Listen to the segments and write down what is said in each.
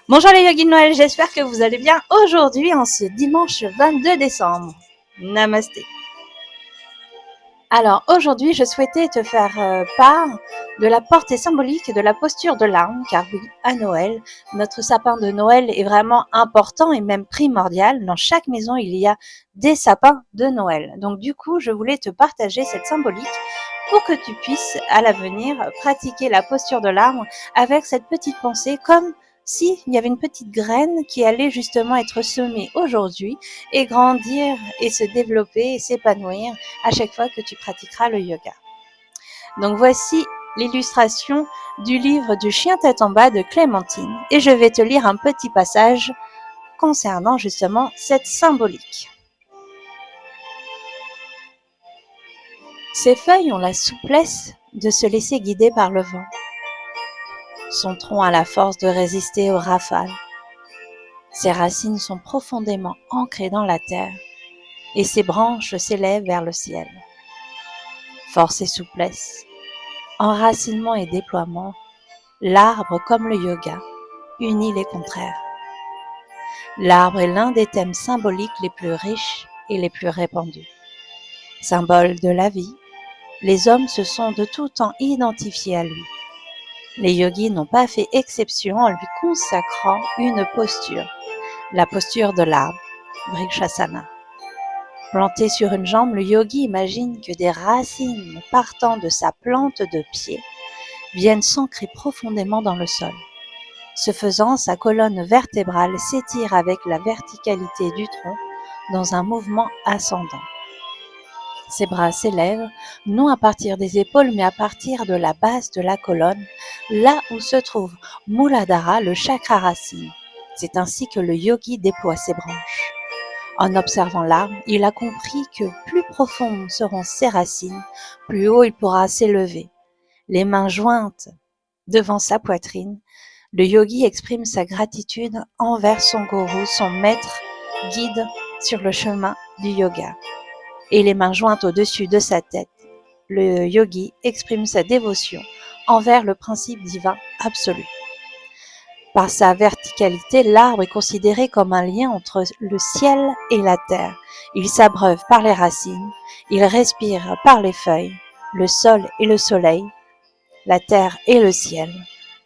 Bonjour les yogis de Noël, j'espère que vous allez bien aujourd'hui en ce dimanche 22 décembre. Namasté. Alors aujourd'hui, je souhaitais te faire part de la portée symbolique de la posture de l'arbre, car oui, à Noël, notre sapin de Noël est vraiment important et même primordial. Dans chaque maison, il y a des sapins de Noël. Donc du coup, je voulais te partager cette symbolique pour que tu puisses à l'avenir pratiquer la posture de l'arbre avec cette petite pensée comme s'il y avait une petite graine qui allait justement être semée aujourd'hui et grandir et se développer et s'épanouir à chaque fois que tu pratiqueras le yoga. Donc voici l'illustration du livre du chien tête en bas de Clémentine et je vais te lire un petit passage concernant justement cette symbolique. Ces feuilles ont la souplesse de se laisser guider par le vent. Son tronc a la force de résister aux rafales. Ses racines sont profondément ancrées dans la terre et ses branches s'élèvent vers le ciel. Force et souplesse, enracinement et déploiement, l'arbre comme le yoga unit les contraires. L'arbre est l'un des thèmes symboliques les plus riches et les plus répandus. Symbole de la vie, les hommes se sont de tout temps identifiés à lui. Les yogis n'ont pas fait exception en lui consacrant une posture, la posture de l'arbre, Vrikshasana. Planté sur une jambe, le yogi imagine que des racines partant de sa plante de pied viennent s'ancrer profondément dans le sol. Ce faisant, sa colonne vertébrale s'étire avec la verticalité du tronc dans un mouvement ascendant. Ses bras s'élèvent, non à partir des épaules, mais à partir de la base de la colonne, là où se trouve Muladhara, le chakra racine. C'est ainsi que le yogi déploie ses branches. En observant l'arbre, il a compris que plus profondes seront ses racines, plus haut il pourra s'élever. Les mains jointes devant sa poitrine, le yogi exprime sa gratitude envers son gourou, son maître guide sur le chemin du yoga. Et les mains jointes au-dessus de sa tête, le yogi exprime sa dévotion envers le principe divin absolu. Par sa verticalité, l'arbre est considéré comme un lien entre le ciel et la terre. Il s'abreuve par les racines, il respire par les feuilles, le sol et le soleil, la terre et le ciel.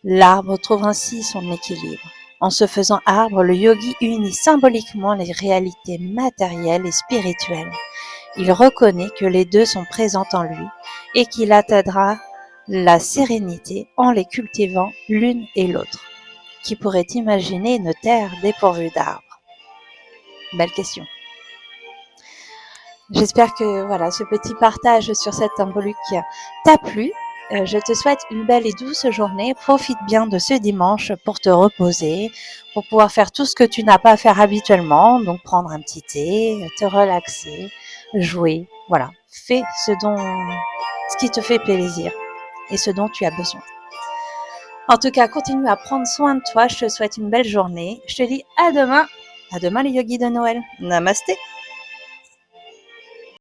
L'arbre trouve ainsi son équilibre. En se faisant arbre, le yogi unit symboliquement les réalités matérielles et spirituelles. Il reconnaît que les deux sont présentes en lui et qu'il atteindra la sérénité en les cultivant l'une et l'autre. Qui pourrait imaginer une terre dépourvue d'arbres? Belle question. J'espère que voilà, ce petit partage sur cette symbolique t'a plu. Je te souhaite une belle et douce journée. Profite bien de ce dimanche pour te reposer, pour pouvoir faire tout ce que tu n'as pas à faire habituellement. Donc prendre un petit thé, te relaxer, jouer. Voilà, fais ce qui te fait plaisir et ce dont tu as besoin. En tout cas, continue à prendre soin de toi. Je te souhaite une belle journée. Je te dis à demain. À demain les yogis de Noël. Namasté.